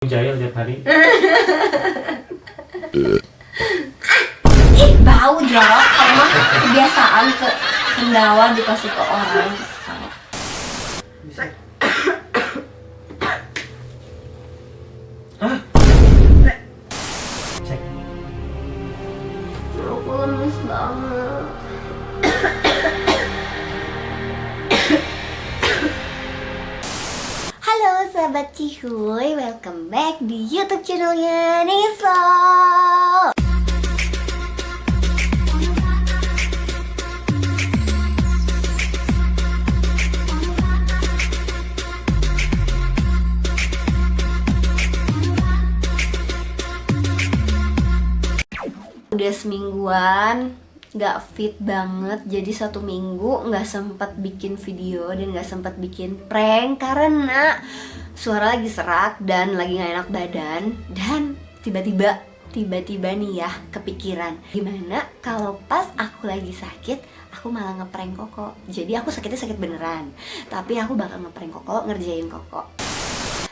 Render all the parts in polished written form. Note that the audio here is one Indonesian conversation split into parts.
Jahil tiap hari. Ih, bau jorok. Emang kebiasaan ke sendawa dikasih ke orang. Bisa. Hah? Cek. Aku lemes banget. Halo sahabat Cihuy, welcome back di YouTube channelnya Nisa. Udah semingguan nggak fit banget, jadi 1 minggu nggak sempat bikin video dan nggak sempat bikin prank karena suara lagi serak dan lagi nggak enak badan. Dan tiba-tiba nih ya kepikiran, gimana kalau pas aku lagi sakit aku malah ngeprank Koko. Jadi aku sakitnya sakit beneran, tapi aku bakal ngeprank Koko, ngerjain Koko.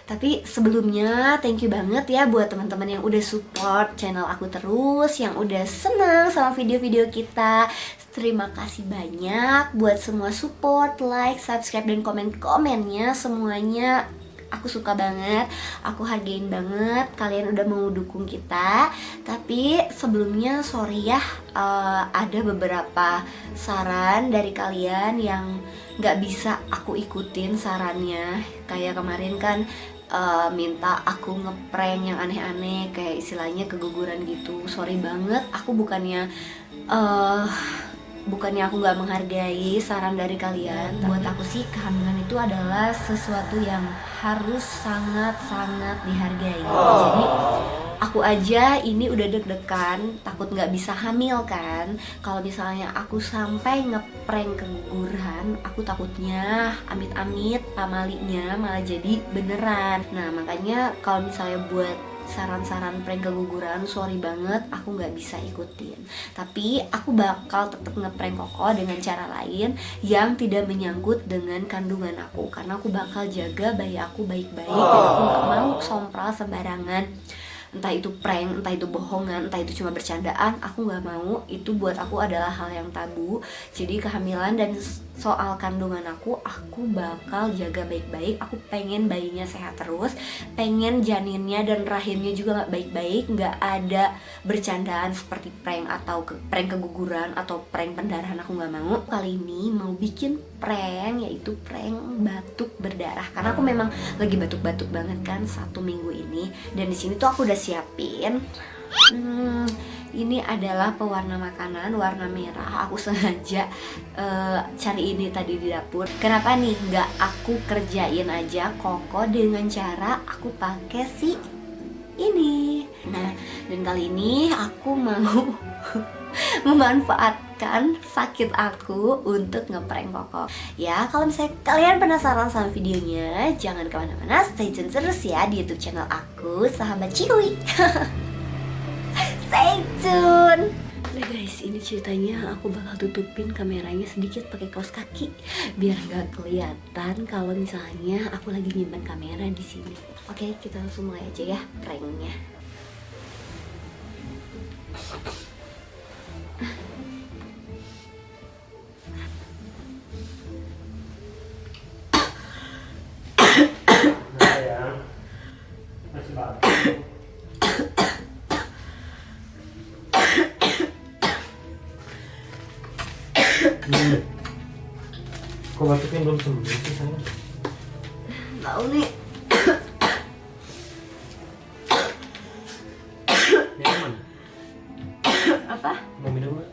Tapi sebelumnya thank you banget ya buat teman-teman yang udah support channel aku terus, yang udah senang sama video-video kita. Terima kasih banyak buat semua support, like, subscribe, dan komen-komennya. Semuanya aku suka banget, aku hargain banget kalian udah mau dukung kita. Tapi sebelumnya sorry ya, ada beberapa saran dari kalian yang gak bisa aku ikutin sarannya. Kayak kemarin kan minta aku ngeprank yang aneh-aneh, kayak istilahnya keguguran gitu. Sorry banget, aku bukannya aku nggak menghargai saran dari kalian. Buat aku sih kehamilan itu adalah sesuatu yang harus sangat-sangat dihargai. Jadi aku aja ini udah deg-degan, takut nggak bisa hamil kan. Kalau misalnya aku sampai ngeprank keguguran, aku takutnya amit-amit pamalinya malah jadi beneran. Nah makanya kalau misalnya buat saran-saran prank keguguran, sorry banget aku nggak bisa ikutin. Tapi aku bakal tetap ngeprank Koko dengan cara lain yang tidak menyangkut dengan kandungan aku, karena aku bakal jaga bayi aku baik-baik dan aku nggak mau sompral sembarangan. Entah itu prank, entah itu bohongan, entah itu cuma bercandaan, aku nggak mau. Itu buat aku adalah hal yang tabu. Jadi kehamilan dan soal kandungan aku bakal jaga baik-baik. Aku pengen bayinya sehat terus, pengen janinnya dan rahimnya juga nggak baik-baik, nggak ada bercandaan seperti prank atau prank keguguran atau prank pendarahan. Aku nggak mau. Kali ini mau bikin prank, yaitu prank batuk berdarah, karena aku memang lagi batuk-batuk banget kan 1 minggu ini. Dan di sini tuh aku udah siapin ini adalah pewarna makanan warna merah. Aku sengaja cari ini tadi di dapur. Kenapa nih nggak aku kerjain aja Koko dengan cara aku pakai si ini. Nah, dan kali ini aku mau memanfaatkan sakit aku untuk ngeprank Koko. Ya, kalau misalnya kalian penasaran sama videonya, jangan kemana-mana, stay tune terus ya di YouTube channel aku, Sahabat Cihuy. Stay tune. Nah guys, ini ceritanya aku bakal tutupin kameranya sedikit pakai kaos kaki biar gak kelihatan kalau misalnya aku lagi nyimpan kamera di sini. Oke, kita langsung mulai aja ya pranknya. Sayang. Masih bagus. Kok batuknya belum sembuh sih sayang? Tahu nih. Nyaman? Apa? Mau minum nggak?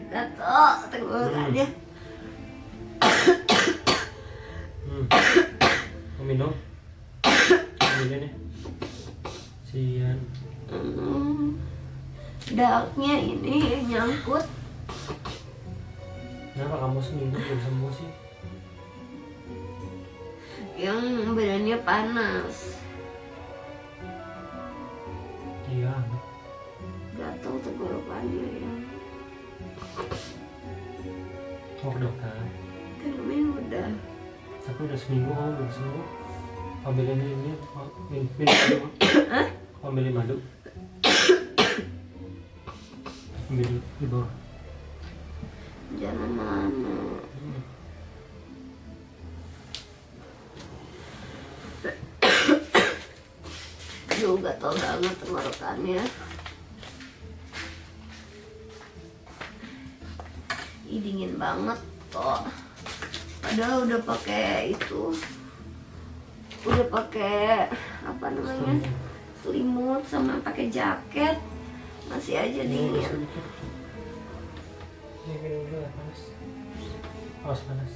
Gatel, tenggorokannya. Mau minum? Minum nih. Sian. Darahnya ini nyangkut. Kenapa kamu seminggu belum sembuh sih? Yang badannya panas. Iya. Gatel tenggorokannya ya. Mau ke dokter? Kan namanya udah. Tapi udah seminggu kamu belum sembuh. Ambilin ini, minum dulu. Ambilin madu. Ambil di bawah. Jangan lama. Duh, gatel banget tenggorokannya. Ih, dingin banget kok. Padahal udah pakai itu, udah pakai apa namanya, selimut sama pakai jaket, masih aja dingin. Ini minum dulu ya, panas. Awas panas.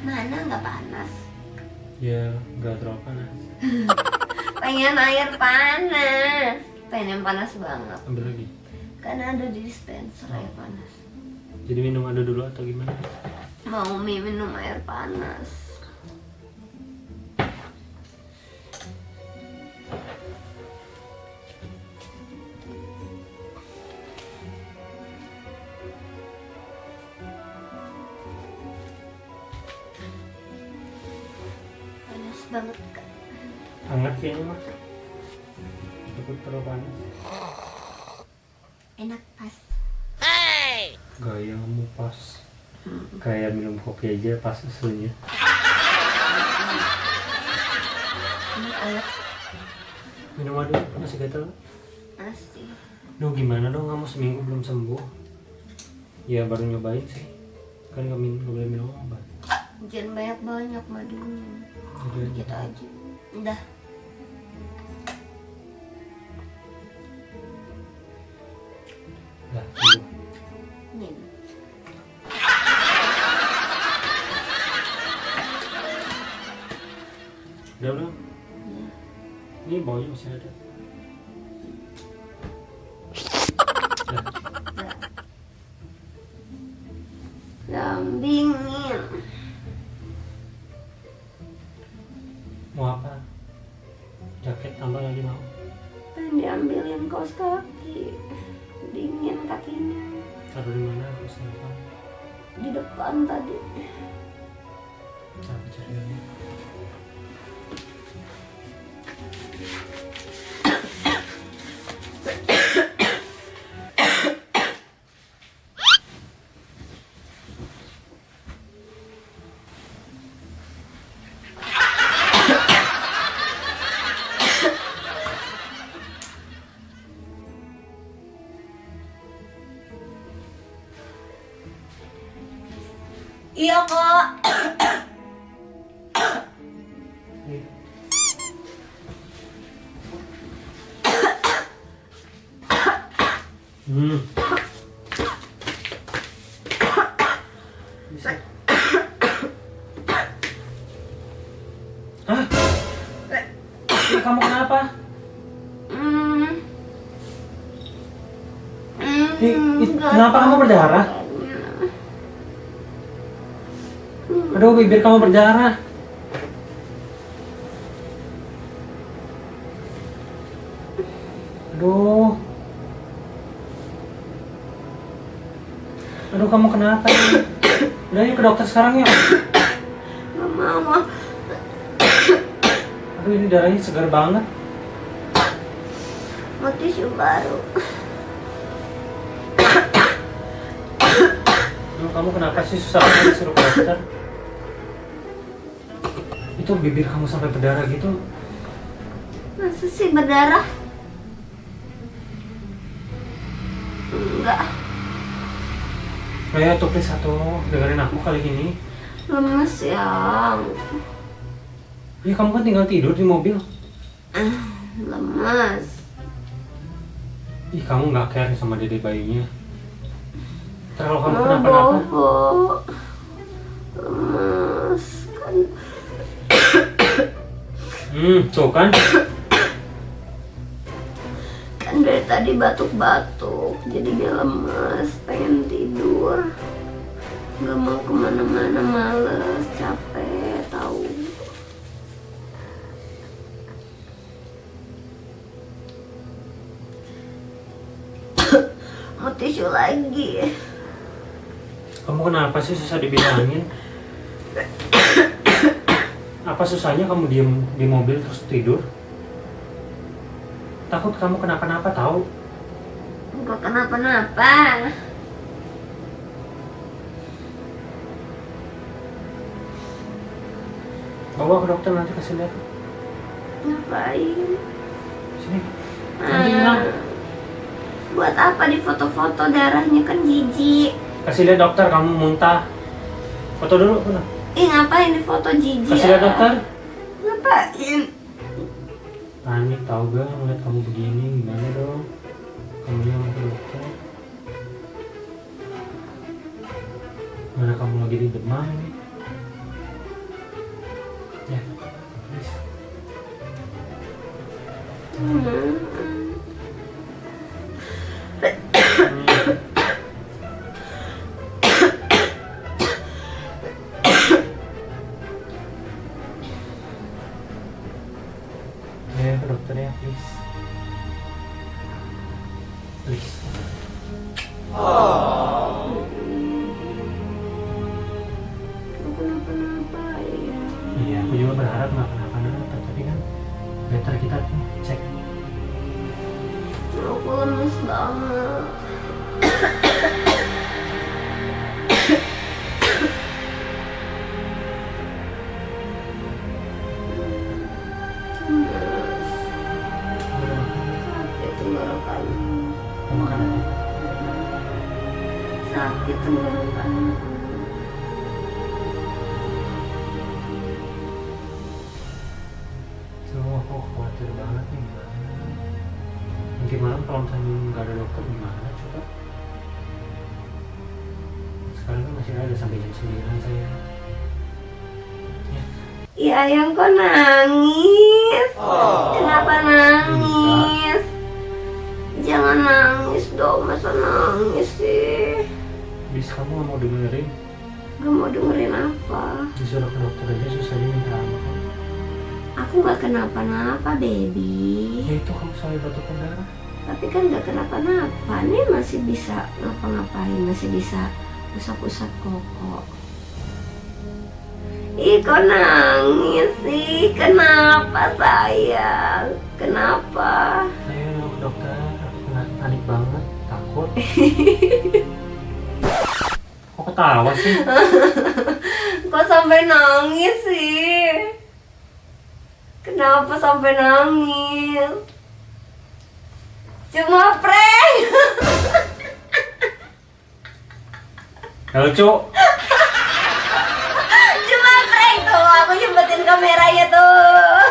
Mana nggak panas? Ya, nggak terlalu panas. Pengen air panas, pengen yang panas banget. Ambil lagi. Karena ada di dispenser air panas. Jadi minum adu dulu atau gimana? Mau minum air panas. Panas banget Kak. Hangat kayaknya mah. Takut terlalu panas. Enak pas. Gayamu pas. Kayak minum kopi aja pas susunya. Ini air Minum adu masih gatel. masih. Duh gimana dong, kamu seminggu belum sembuh? Ya baru nyobain sih. Kan nggak boleh minum obat. Jangan banyak-banyak madunya. Udah Dikit aja. Udah. Udah sembuh. Nih. Udah belum? Ya. Ini baunya masih ada. Udah. Lambingin. Mau apa? Jaket tambah lagi mau? Pengen diambilin kaos kaki. Dingin kakinya. Taruh di mana? Aku simpan. Di depan tadi. Aku cari lagi. Iya kok. Nih. Bisa. Hah? Ini kamu kenapa? Kenapa kamu berdarah? Aduh, bibir kamu berdarah. Aduh. Aduh, kamu kenapa? Udah yuk ke dokter sekarang yuk. Gak mau. Aduh, ini darahnya segar banget. Mau tisu baru. Aduh, kamu kenapa sih susah banget disuruh ke dokter? Itu bibir kamu sampai berdarah gitu. Masa sih berdarah? Enggak. Ayo tuh please satu, dengerin aku kali ini. Lemes yang. Ya kamu kan tinggal tidur di mobil. Lemes. Ih, kamu nggak care sama dede bayinya. Terlalu kamu Mau kenapa-napa? bobo. Lemes kan. Tuh kan. Kan dari tadi batuk-batuk, jadinya lemes, pengen tidur. Gak mau kemana-mana, males, capek, tahu. Mau tisu lagi. Kamu kenapa sih susah dibilangin? Apa susahnya kamu diem di mobil terus tidur? Takut kamu kenapa-napa tahu? Enggak kenapa-napa. Bawa ke dokter nanti kasih lihat. Ngapain? Sini. Nanti hilang. Buat apa di foto-foto, darahnya kan jijik. Kasih lihat dokter kamu muntah. Foto dulu pernah. Ngapain di foto jijik? Kasih lihat dokter. Ngapain? Panik tahu gak ngeliat kamu begini gimana dong? Kamu yang mau ke dokter. Mana kamu lagi di demam nih? Ya, please. Ya ke dokter ya, please. Please. Kenapa-napa ya? Iya, aku juga berharap nggak kenapa-napa, tapi kan better kita tuh cek. Aku lemes banget. Sakit tenggorokannya. Mau makan apa? Sakit tenggorokannya. Semua aku khawatir banget nih gimana. Nanti malam kalau misalnya nggak ada dokter gimana coba? Sekarang kan masih ada sampai jam 9 saya. Ya ayang kok nangis? Kenapa nangis? Jangan nangis dong, masa nangis sih? Bis kamu nggak mau dengerin? Gak mau dengerin apa? Disuruh ke dokter aja susahnya minta apa? Aku gak kenapa-napa, baby. Ya itu kamu selalu batuk darah. Tapi kan gak kenapa-napa. Nih masih bisa ngapa-ngapain, masih bisa usap-usap koko. Ih, kok nangis sih? Kenapa sayang? Kenapa? Ayo dong ke dokter, aku panik banget, takut. Kok ketawa sih? Kok sampai nangis sih? Kenapa sampai nangis? Cuma prank. Gak lucu. Cuma prank tuh, aku nyempetin kameranya tuh.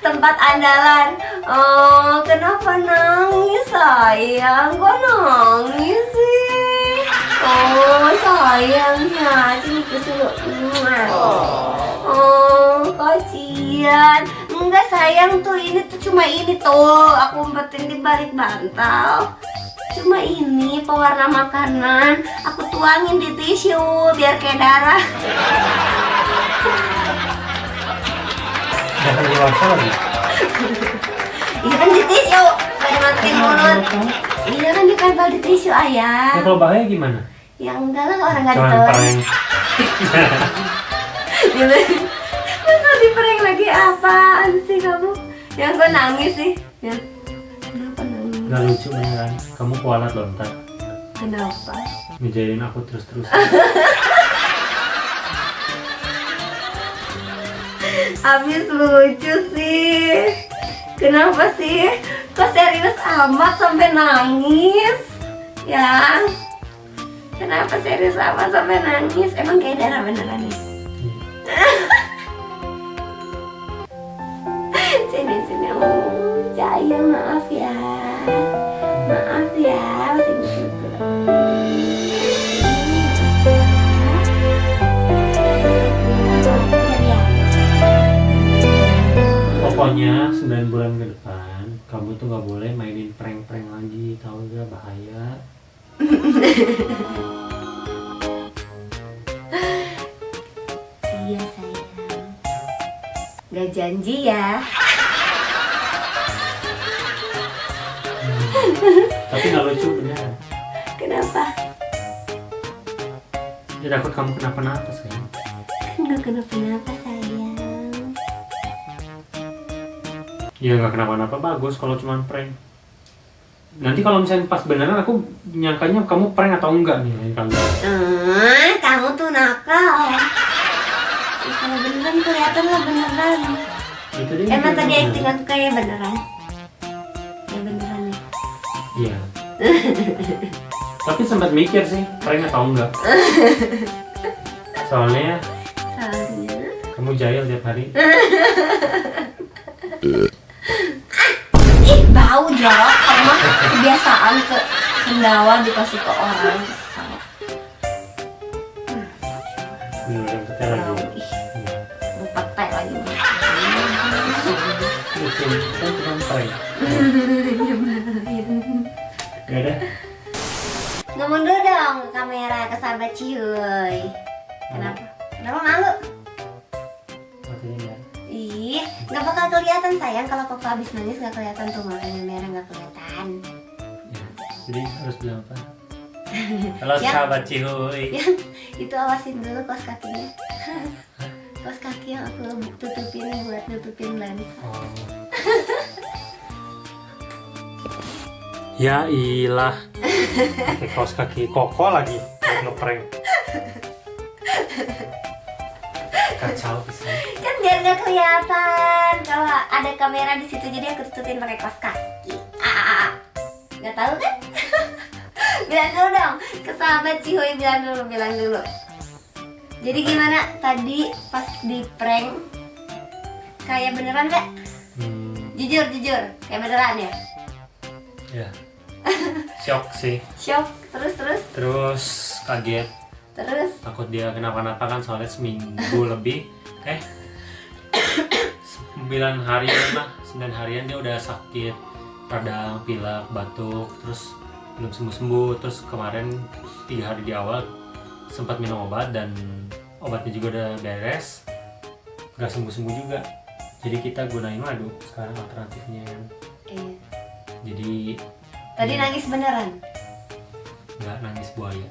Tempat andalan. Oh, kenapa nangis sayang? Kok nangis sih? Oh, sayangnya. Sini kesini. Oh, kocian. Enggak sayang tuh, ini tuh cuma ini tuh. Aku umpetin di balik bantal. Cuma ini pewarna makanan. Aku tuangin di tisu biar kayak darah. Jangan dewasa lagi. Iya kan di tisu, gak dimasukin mulut. Iya kan ditempel di tisu ayah. Ya kalau bahaya gimana? Ya enggak lah, orang gak Jangan ditelan. prank. Masa di prank lagi apaan sih kamu? Yang gue nangis sih. Ya. Kenapa nangis? Gak lucu beneran. Kamu kualat loh ntar. Kenapa? Ngejailin aku terus-terusan. Habis lucu sih. Kenapa sih? Kok serius amat sampai nangis? Ya. Kenapa serius amat sampai nangis? Emang kayak darah beneran nih? Sini Cahaya, maaf ya. Maaf ya, masih butuh. Pokoknya 9 bulan ke depan kamu tuh gak boleh mainin prank-prank lagi, tahu gak? Bahaya. Iya sayang. Gak janji ya. Tapi gak lucu beneran. Kenapa? Dia takut kamu kenapa-napa sayang. Nggak kenapa-napa sayang. Ya nggak kenapa-napa, bagus kalau cuma prank. Nanti kalau misalnya pas beneran aku nyangkanya kamu prank atau enggak nih lain kali. Kamu tuh nakal. Kalau beneran kelihatan lah beneran. Itu dia. Emang tadi acting aku kayak beneran? Ya beneran ya. Iya. Tapi sempat mikir sih prank atau enggak. Soalnya kamu jahil tiap hari. Ih, bau jorok. Kamu kebiasaan ke sendawa dikasih ke orang. Yang kita lagi. Bau, ih, berpetai lagi. Mungkin kan cuma prank. Gak ada. Ngomong dulu dong ke kamera, ke sahabat Cihuy. Kenapa? Kenapa malu? Maksudnya enggak. Ih, nggak bakal kelihatan sayang. Kalau Koko habis nangis nggak kelihatan tuh, makanya merah nggak kelihatan. Ya, jadi harus bilang apa? Halo Ya. sahabat Cihuy. Yang itu awasin dulu kaos kakinya. Kaos kaki yang aku tutupin buat nutupin lens. Oh. Ya ilah. Pakai kaos kaki Koko lagi buat ngeprank. Kacau bisa. Kan biar nggak kelihatan kalau ada kamera di situ, jadi aku tutupin pakai kaos kaki. Nggak tahu kan? Bilang dulu dong ke sahabat Cihuy, bilang dulu. Jadi gimana tadi pas di prank? Kayak beneran nggak? Jujur, kayak beneran ya? Ya. Shock sih. Shock, terus Kaget. Takut dia kenapa-napa kan, soalnya seminggu lebih 9 harian dia udah sakit radang, pilek, batuk, terus belum sembuh-sembuh. Terus kemarin 3 hari di awal sempat minum obat dan obatnya juga udah beres, nggak sembuh-sembuh juga. Jadi kita gunain madu sekarang alternatifnya. Jadi tadi nangis beneran? nggak nangis buaya.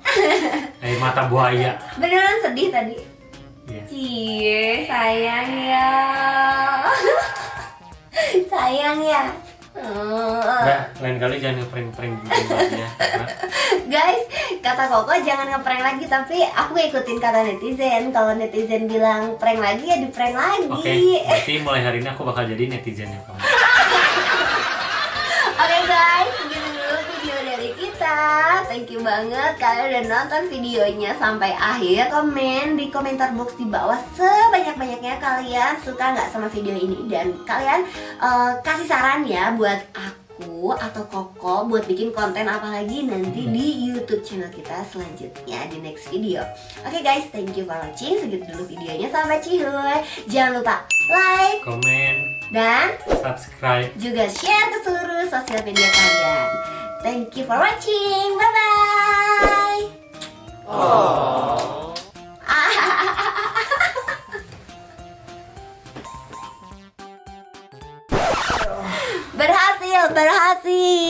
Mata buaya. Beneran sedih tadi? Iya. Cie, sayang ya. Sayang ya. Nggak, lain kali jangan ngeprank-prank gitu ya. Guys, kata Koko jangan ngeprank lagi, tapi aku ikutin kata netizen. Kalau netizen bilang prank lagi ya di prank lagi. Oke, berarti mulai hari ini aku bakal jadi netizennya kamu. Oke guys, segitu dulu video dari kita. Thank you banget kalian udah nonton videonya sampai akhir. Komen di komentar box di bawah sebanyak-banyaknya kalian suka nggak sama video ini, dan kalian kasih saran ya buat aku atau Koko buat bikin konten apa lagi nanti di YouTube channel kita selanjutnya di next video. Oke guys, thank you for watching. Segitu dulu videonya sampai Cihuy. Jangan lupa like, Komen, dan subscribe. juga share ke seluruh sosial media kalian. Thank you for watching. Bye bye. Berhasil.